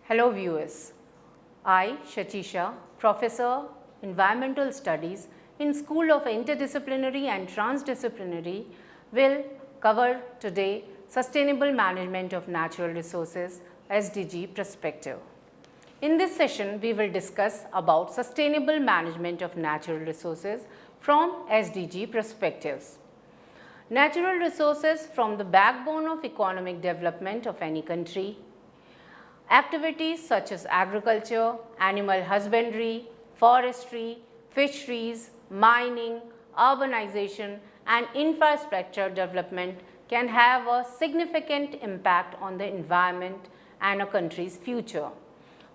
Hello viewers, I, Shachi Shah, Professor, Environmental Studies in School of Interdisciplinary and Transdisciplinary will cover today Sustainable Management of Natural Resources SDG perspective. In this session, we will discuss about sustainable management of natural resources from SDG perspectives. Natural resources form the backbone of economic development of any country. Activities such as agriculture, animal husbandry, forestry, fisheries, mining, urbanization and infrastructure development can have a significant impact on the environment and a country's future,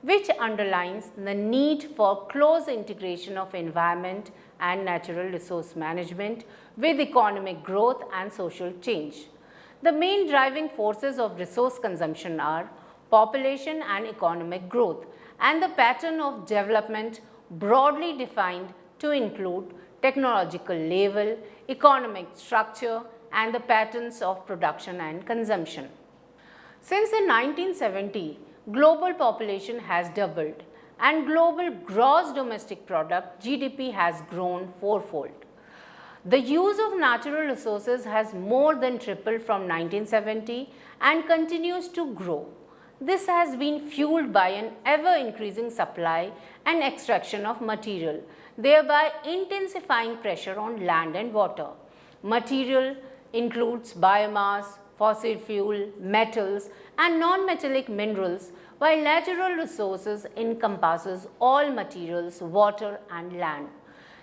which underlines the need for close integration of environment and natural resource management with economic growth and social change. The main driving forces of resource consumption are population and economic growth, and the pattern of development broadly defined to include technological level, economic structure, and the patterns of production and consumption. Since the 1970s, global population has doubled and global gross domestic product GDP has grown fourfold. The use of natural resources has more than tripled from 1970 and continues to grow. This has been fueled by an ever-increasing supply and extraction of material, thereby intensifying pressure on land and water. Material includes biomass, fossil fuel, metals and non-metallic minerals, while natural resources encompasses all materials, water and land.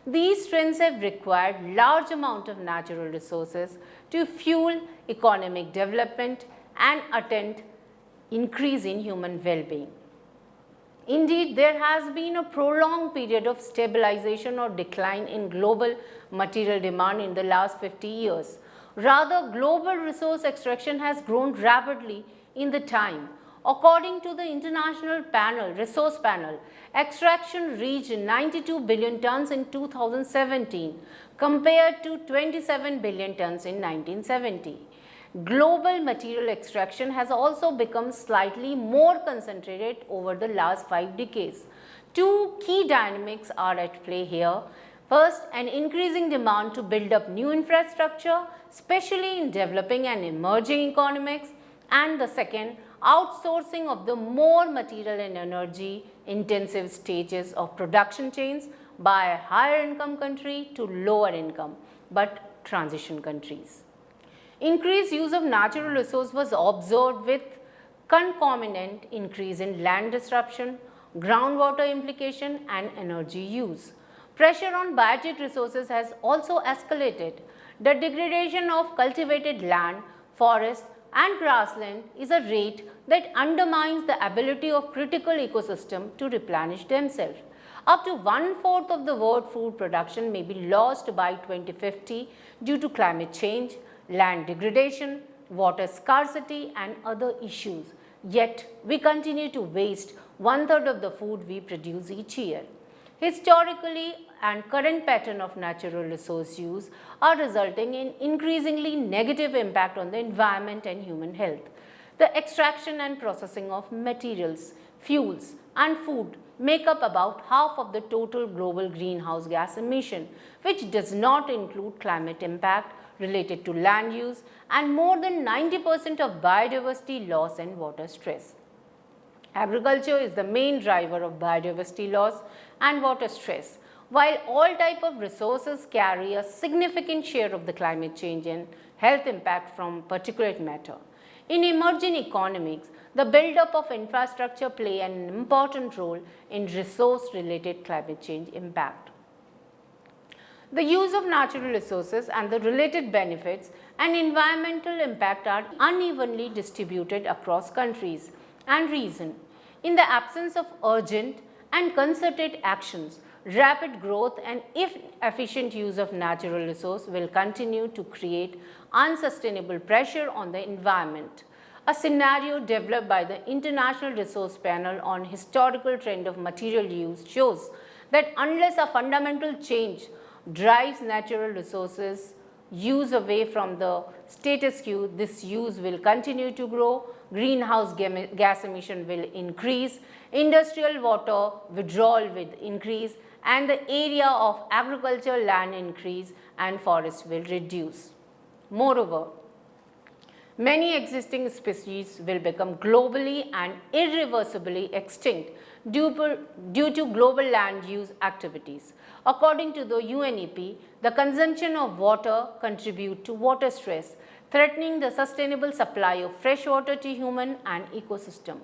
These trends have required large amount of natural resources to fuel economic development and attend increase in human well-being. Indeed, there has been a prolonged period of stabilization or decline in global material demand in the last 50 years. Rather, global resource extraction has grown rapidly in the time. According to the International Resource Panel, extraction reached 92 billion tons in 2017 compared to 27 billion tons in 1970. Global material extraction has also become slightly more concentrated over the last 5 decades. Two key dynamics are at play here. First, an increasing demand to build up new infrastructure, especially in developing and emerging economies, and the second, outsourcing of the more material and energy intensive stages of production chains by a higher income country to lower income but transition countries. Increased use of natural resource was observed with concomitant increase in land disruption, groundwater implication and energy use. Pressure on biotic resources has also escalated. The degradation of cultivated land, forest and grassland is a rate that undermines the ability of critical ecosystem to replenish themselves. Up to 1/4 of the world food production may be lost by 2050 due to climate change, land degradation, water scarcity and other issues. Yet, we continue to waste 1/3 of the food we produce each year. Historically and current pattern of natural resource use are resulting in increasingly negative impact on the environment and human health. The extraction and processing of materials, fuels and food make up about half of the total global greenhouse gas emission, which does not include climate impact related to land use and more than 90% of biodiversity loss and water stress. Agriculture is the main driver of biodiversity loss and water stress, while all types of resources carry a significant share of the climate change and health impact from particulate matter. In emerging economies, the build-up of infrastructure play an important role in resource-related climate change impact. The use of natural resources and the related benefits and environmental impact are unevenly distributed across countries and regions. In the absence of urgent and concerted actions, rapid growth and inefficient use of natural resources will continue to create unsustainable pressure on the environment. A scenario developed by the International Resource Panel on historical trend of material use shows that unless a fundamental change drives natural resources use away from the status quo, this use will continue to grow greenhouse gas emission will increase, industrial water withdrawal will increase, and the area of agricultural land increase and forests will reduce. Moreover, many existing species will become globally and irreversibly extinct due to global land use activities. According to the UNEP, the consumption of water contributes to water stress, threatening the sustainable supply of fresh water to human and ecosystem.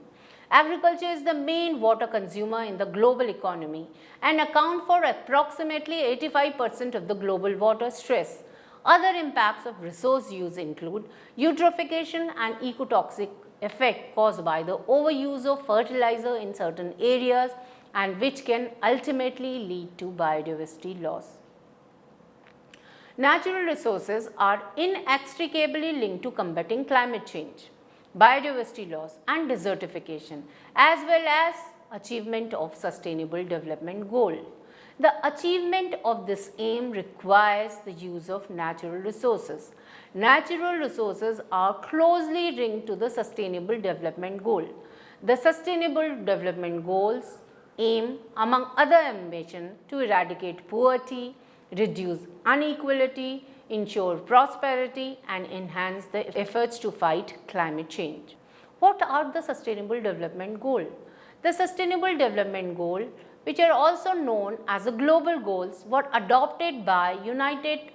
Agriculture is the main water consumer in the global economy and accounts for approximately 85% of the global water stress. Other impacts of resource use include eutrophication and ecotoxic effect caused by the overuse of fertilizer in certain areas and which can ultimately lead to biodiversity loss. Natural resources are inextricably linked to combating climate change, biodiversity loss and desertification, as well as achievement of sustainable development goal. The achievement of this aim requires the use of natural resources. Natural resources are closely linked to the sustainable development goal. The sustainable development goals aim, among other ambitions, to eradicate poverty, reduce inequality, ensure prosperity and enhance the efforts to fight climate change. What are the sustainable development goals? The sustainable development goals, which are also known as the global goals, were adopted by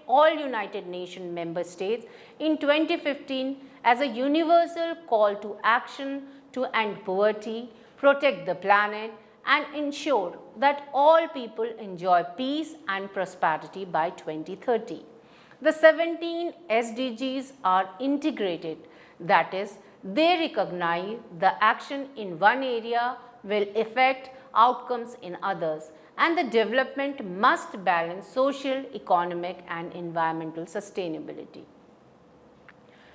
all United Nations member states in 2015 as a universal call to action to end poverty, protect the planet and ensure that all people enjoy peace and prosperity by 2030. The 17 SDGs are integrated, that is, they recognize the action in one area will affect outcomes in others, and the development must balance social, economic and environmental sustainability.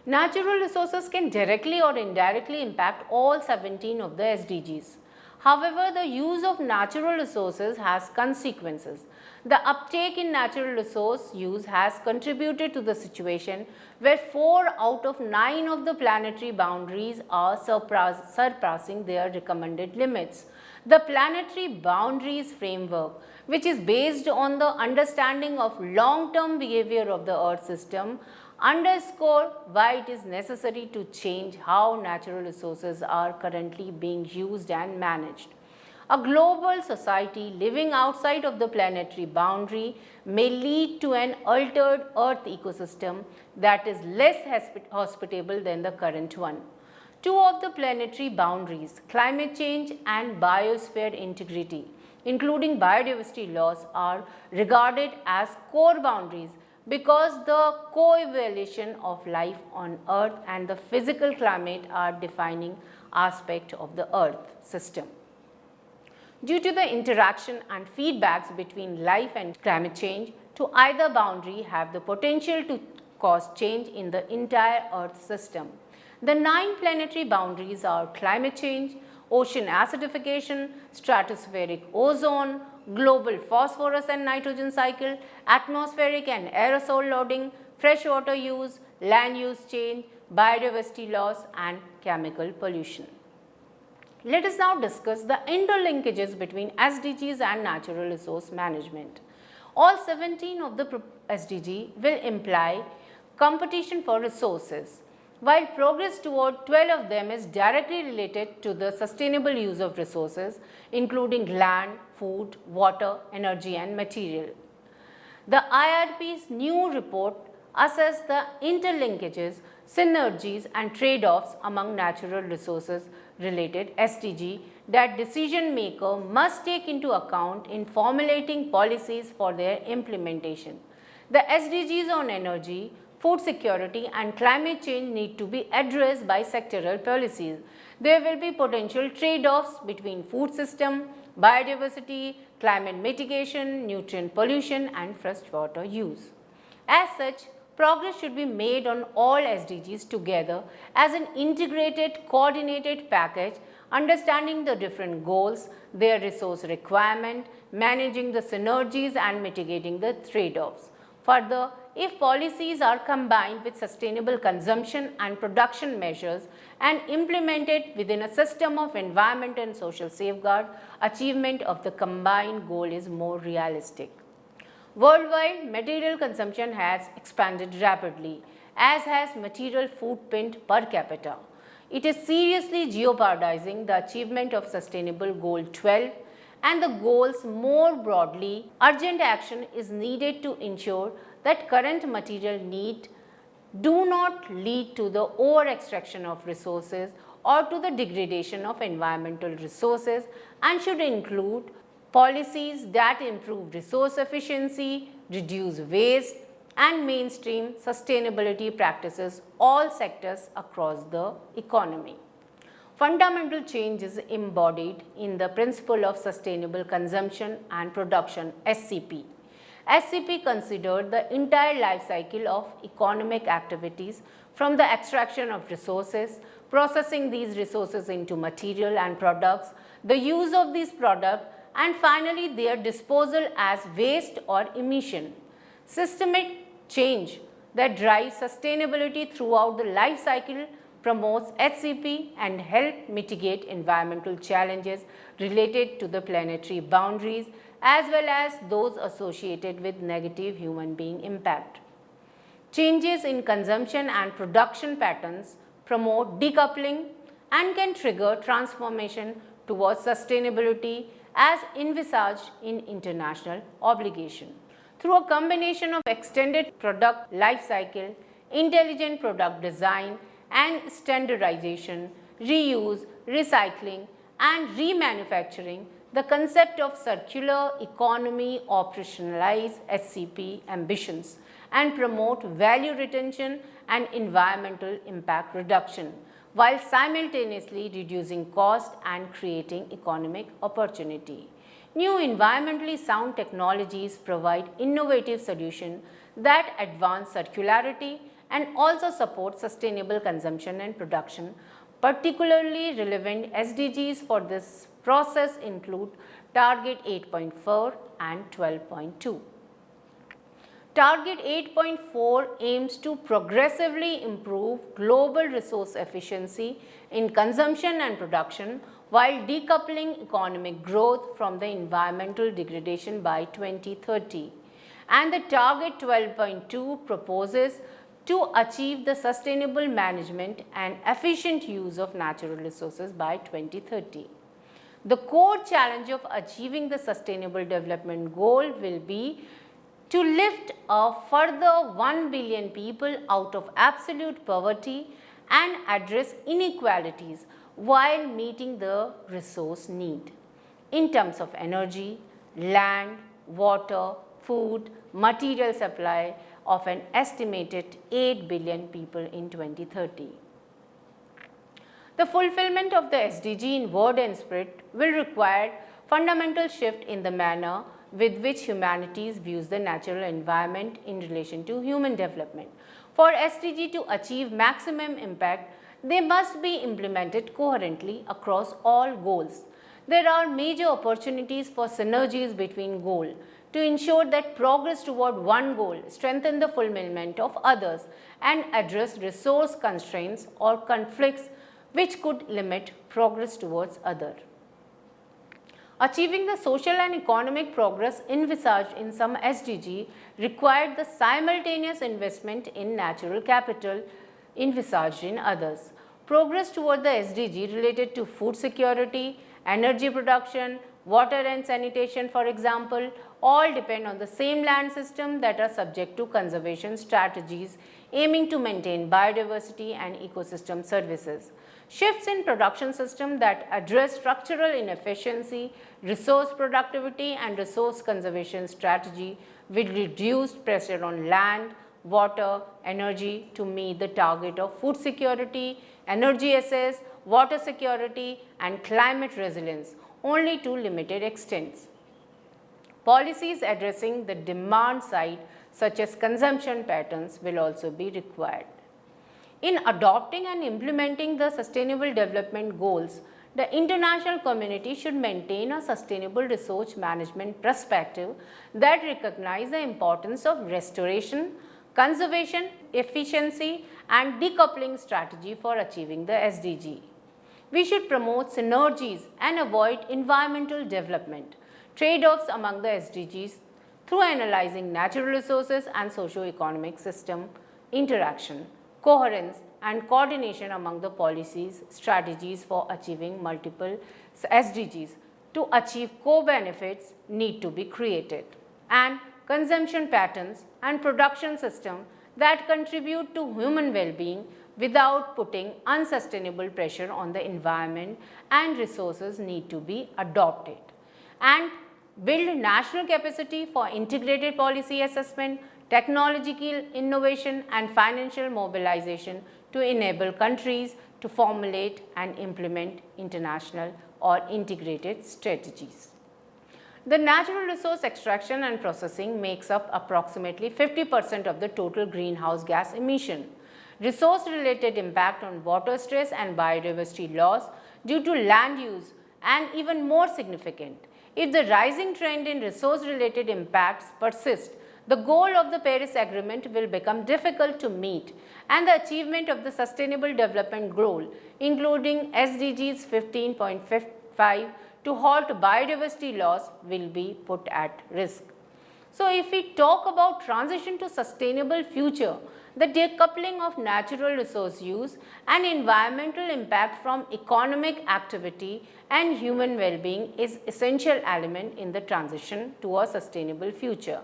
Natural resources can directly or indirectly impact all 17 of the SDGs. However, the use of natural resources has consequences. The uptake in natural resource use has contributed to the situation where 4 out of 9 of the planetary boundaries are surpassing their recommended limits. The planetary boundaries framework, which is based on the understanding of long-term behavior of the Earth system, underscore why it is necessary to change how natural resources are currently being used and managed. A global society living outside of the planetary boundary may lead to an altered Earth ecosystem that is less hospitable than the current one. 2 of the planetary boundaries, climate change and biosphere integrity, including biodiversity loss, are regarded as core boundaries because the co-evolution of life on Earth and the physical climate are defining aspects of the Earth system. Due to the interaction and feedbacks between life and climate change to either boundary have the potential to cause change in the entire Earth system. The 9 planetary boundaries are climate change, ocean acidification, stratospheric ozone, global phosphorus and nitrogen cycle, atmospheric and aerosol loading, freshwater use, land use change, biodiversity loss and chemical pollution. Let us now discuss the interlinkages between SDGs and natural resource management. All 17 of the SDG will imply competition for resources, while progress toward 12 of them is directly related to the sustainable use of resources, including land, food, water, energy and material. The IRP's new report assesses the interlinkages, synergies and trade-offs among natural resources related SDG that decision maker must take into account in formulating policies for their implementation. The SDGs on energy, food security and climate change need to be addressed by sectoral policies. There will be potential trade-offs between food system, biodiversity, climate mitigation, nutrient pollution and freshwater use. As such, progress should be made on all SDGs together as an integrated, coordinated package, understanding the different goals, their resource requirement, managing the synergies and mitigating the trade-offs. Further, if policies are combined with sustainable consumption and production measures and implemented within a system of environment and social safeguard, achievement of the combined goal is more realistic. Worldwide, material consumption has expanded rapidly, as has material footprint per capita. It is seriously jeopardizing the achievement of Sustainable Goal 12 and the goals more broadly. Urgent action is needed to ensure that current material needs do not lead to the over-extraction of resources or to the degradation of environmental resources, and should include policies that improve resource efficiency, reduce waste, and mainstream sustainability practices all sectors across the economy. Fundamental change is embodied in the principle of sustainable consumption and production (SCP). SCP considered the entire life cycle of economic activities from the extraction of resources, processing these resources into material and products, the use of these products, and finally their disposal as waste or emission. Systemic change that drives sustainability throughout the life cycle promotes SCP and help mitigate environmental challenges related to the planetary boundaries as well as those associated with negative human being impact. Changes in consumption and production patterns promote decoupling and can trigger transformation towards sustainability as envisaged in international obligation. Through a combination of extended product life cycle, intelligent product design, and standardization, reuse, recycling, and remanufacturing, the concept of circular economy operationalize SCP ambitions and promote value retention and environmental impact reduction, while simultaneously reducing cost and creating economic opportunity. New environmentally sound technologies provide innovative solutions that advance circularity and also support sustainable consumption and production. Particularly relevant SDGs for this process include Target 8.4 and 12.2. Target 8.4 aims to progressively improve global resource efficiency in consumption and production while decoupling economic growth from the environmental degradation by 2030. And the Target 12.2 proposes to achieve the sustainable management and efficient use of natural resources by 2030. The core challenge of achieving the Sustainable Development Goal will be to lift a further 1 billion people out of absolute poverty and address inequalities while meeting the resource need in terms of energy, land, water, food, material supply of an estimated 8 billion people in 2030. The fulfillment of the SDG in word and spirit will require fundamental shift in the manner with which humanity views the natural environment in relation to human development. For SDG to achieve maximum impact, they must be implemented coherently across all goals. There are major opportunities for synergies between goals to ensure that progress toward one goal strengthen the fulfillment of others and address resource constraints or conflicts which could limit progress towards other. Achieving the social and economic progress envisaged in some SDG required the simultaneous investment in natural capital envisaged in others. Progress toward the SDG related to food security, energy production, water and sanitation, for example, all depend on the same land system that are subject to conservation strategies aiming to maintain biodiversity and ecosystem services. Shifts in production system that address structural inefficiency, resource productivity and resource conservation strategy will reduce pressure on land, water, energy to meet the target of food security, energy access, water security and climate resilience only to limited extents. Policies addressing the demand side such as consumption patterns will also be required. In adopting and implementing the Sustainable Development Goals, The international community should maintain a sustainable resource management perspective that recognizes the importance of restoration, conservation, efficiency and decoupling strategy for achieving the SDG. We should promote synergies and avoid environmental development, trade-offs among the SDGs through analyzing natural resources and socio-economic system interaction, coherence and coordination among the policies, strategies for achieving multiple SDGs. To achieve co-benefits need to be created, and consumption patterns and production system that contribute to human well-being without putting unsustainable pressure on the environment and resources need to be adopted, and build national capacity for integrated policy assessment, technological innovation and financial mobilization to enable countries to formulate and implement international or integrated strategies. The natural resource extraction and processing makes up approximately 50% of the total greenhouse gas emission. Resource-related impact on water stress and biodiversity loss due to land use and even more significant. If the rising trend in resource-related impacts persists, the goal of the Paris Agreement will become difficult to meet and the achievement of the Sustainable Development Goal, including SDGs 15.5 to halt biodiversity loss, will be put at risk. So, if we talk about transition to sustainable future, the decoupling of natural resource use and environmental impact from economic activity and human well-being is essential element in the transition to a sustainable future.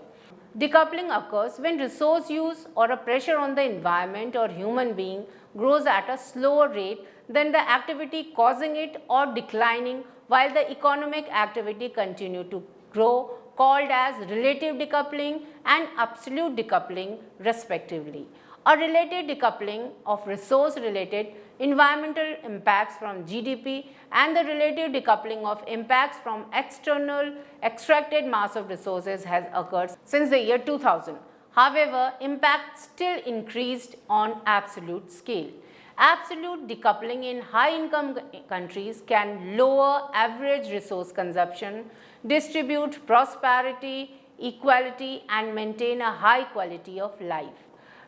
Decoupling occurs when resource use or a pressure on the environment or human being grows at a slower rate than the activity causing it or declining while the economic activity continue to grow, called as relative decoupling and absolute decoupling respectively. A related decoupling of resource-related environmental impacts from GDP and the relative decoupling of impacts from external extracted mass of resources has occurred since the year 2000. However, impact still increased on absolute scale. Absolute decoupling in high-income countries can lower average resource consumption, distribute prosperity, equality and maintain a high quality of life.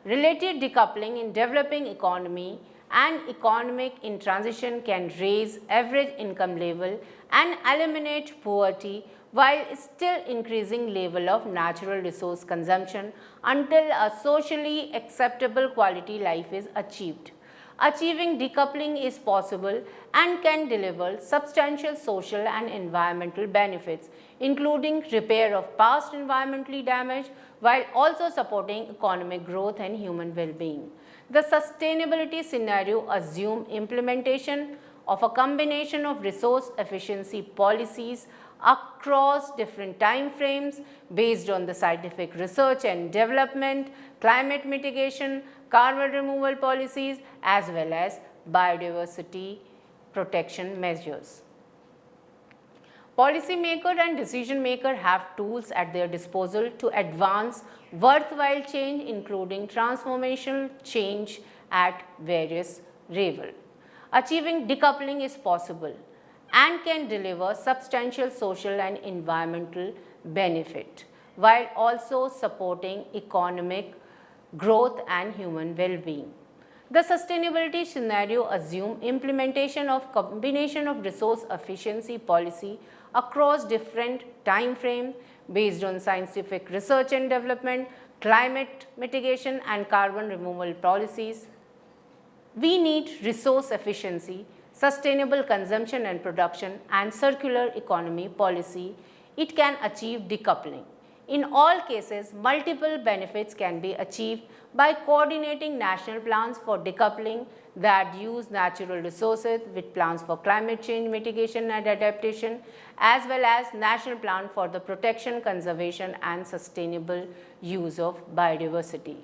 Related decoupling in developing economy and economic in transition can raise average income level and eliminate poverty while still increasing level of natural resource consumption until a socially acceptable quality life is achieved. Achieving decoupling is possible and can deliver substantial social and environmental benefits, including repair of past environmental damage while also supporting economic growth and human well-being. The sustainability scenario assumes implementation of a combination of resource efficiency policies across different time frames based on the scientific research and development, climate mitigation, carbon removal policies as well as biodiversity protection measures. Policymakers and decision makers have tools at their disposal to advance worthwhile change, including transformational change at various levels. Achieving decoupling is possible and can deliver substantial social and environmental benefit while also supporting economic growth and human well-being. The sustainability scenario assumes implementation of combination of resource efficiency policy across different time frames based on scientific research and development, climate mitigation and carbon removal policies. We need resource efficiency, sustainable consumption and production and circular economy policy. It can achieve decoupling. In all cases, multiple benefits can be achieved by coordinating national plans for decoupling that use natural resources with plans for climate change mitigation and adaptation, as well as national plan for the protection, conservation and sustainable use of biodiversity.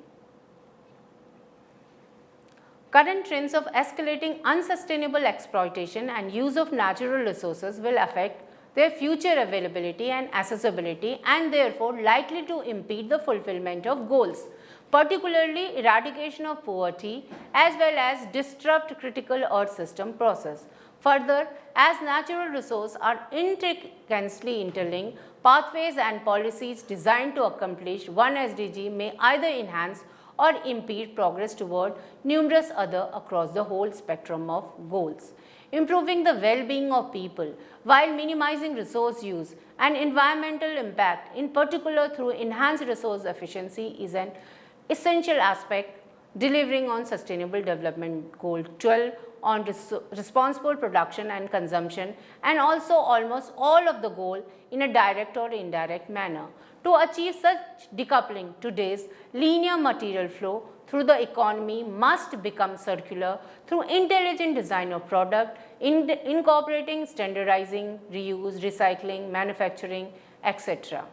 Current trends of escalating unsustainable exploitation and use of natural resources will affect their future availability and accessibility and therefore likely to impede the fulfillment of goals, particularly eradication of poverty as well as disrupt critical earth system process. Further, as natural resources are intricately interlinked, pathways and policies designed to accomplish one SDG may either enhance or impede progress toward numerous other across the whole spectrum of goals. Improving the well-being of people while minimizing resource use and environmental impact, in particular through enhanced resource efficiency, is an essential aspect delivering on Sustainable Development Goal 12 on responsible production and consumption, and also almost all of the goal in a direct or indirect manner. To achieve such decoupling, today's linear material flow through the economy must become circular through intelligent design of product, incorporating standardizing, reuse, recycling, manufacturing, etc.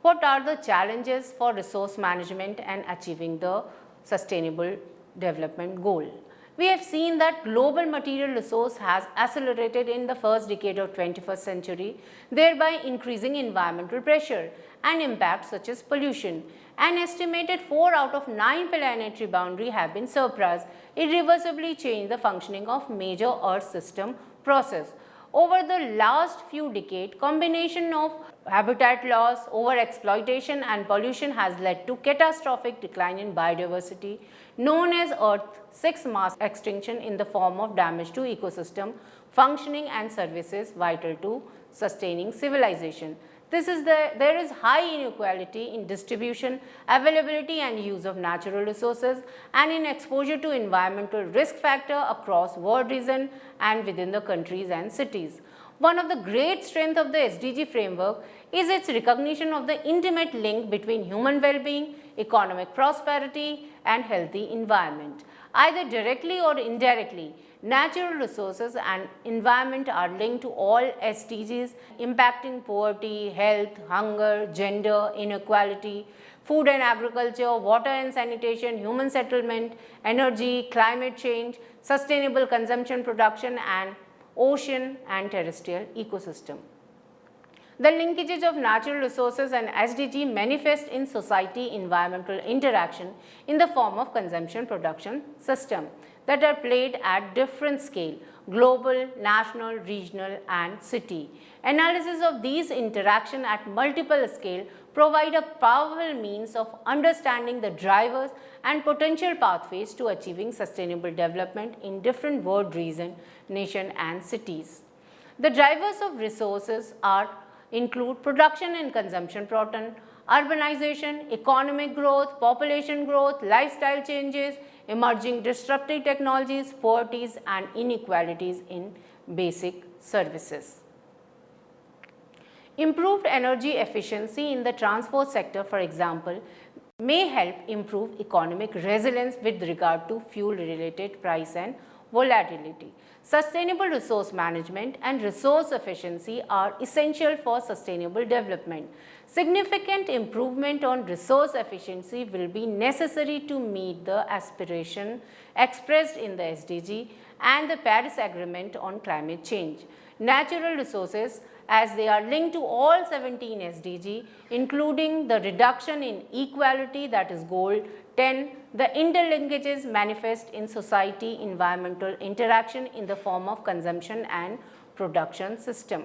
What are the challenges for resource management and achieving the Sustainable Development Goal? We have seen that global material resource has accelerated in the first decade of 21st century, thereby increasing environmental pressure and impacts such as pollution. An estimated 4 out of 9 planetary boundaries have been surpassed, irreversibly change the functioning of major Earth system process. Over the last few decades, combination of habitat loss, overexploitation and pollution has led to catastrophic decline in biodiversity, known as Earth's sixth mass extinction, in the form of damage to ecosystem, functioning and services vital to sustaining civilization. There is high inequality in distribution, availability and use of natural resources, and in exposure to environmental risk factor across world region and within the countries and cities. One of the great strengths of the SDG framework is its recognition of the intimate link between human well-being, economic prosperity and healthy environment. Either directly or indirectly, natural resources and environment are linked to all SDGs, impacting poverty, health, hunger, gender, inequality, food and agriculture, water and sanitation, human settlement, energy, climate change, sustainable consumption production, and ocean and terrestrial ecosystem. The linkages of natural resources and SDG manifest in society-environmental interaction in the form of consumption-production system that are played at different scale: global, national, regional and city. Analysis of these interactions at multiple scale provide a powerful means of understanding the drivers and potential pathways to achieving sustainable development in different world regions, nations and cities. The drivers of resources include production and consumption pattern, urbanization, economic growth, population growth, lifestyle changes, emerging disruptive technologies, poverty and inequalities in basic services. Improved energy efficiency in the transport sector, for example, may help improve economic resilience with regard to fuel-related price and volatility. Sustainable resource management and resource efficiency are essential for sustainable development. Significant improvement on resource efficiency will be necessary to meet the aspiration expressed in the SDG and the Paris Agreement on climate change. Natural resources, as they are linked to all 17 SDG, including the reduction in inequality, that is goal 10, the interlinkages manifest in society environmental interaction in the form of consumption and production system.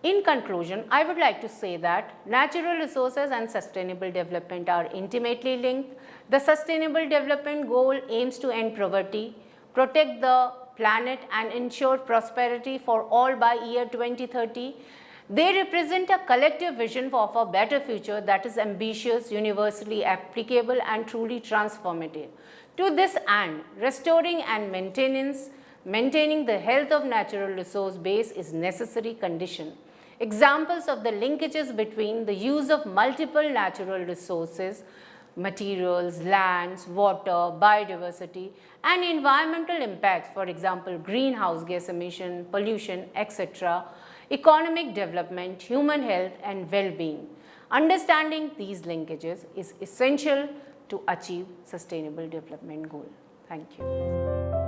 In conclusion, I would like to say that natural resources and sustainable development are intimately linked. The Sustainable Development Goal aims to end poverty, protect the planet and ensure prosperity for all by year 2030. They represent a collective vision of a better future that is ambitious, universally applicable and truly transformative. To this end, restoring and maintaining the health of natural resource base is necessary condition. Examples of the linkages between the use of multiple natural resources, materials, lands, water, biodiversity and environmental impacts, for example, greenhouse gas emission, pollution, etc., economic development, human health and well-being. Understanding these linkages is essential to achieve Sustainable Development Goal. Thank you.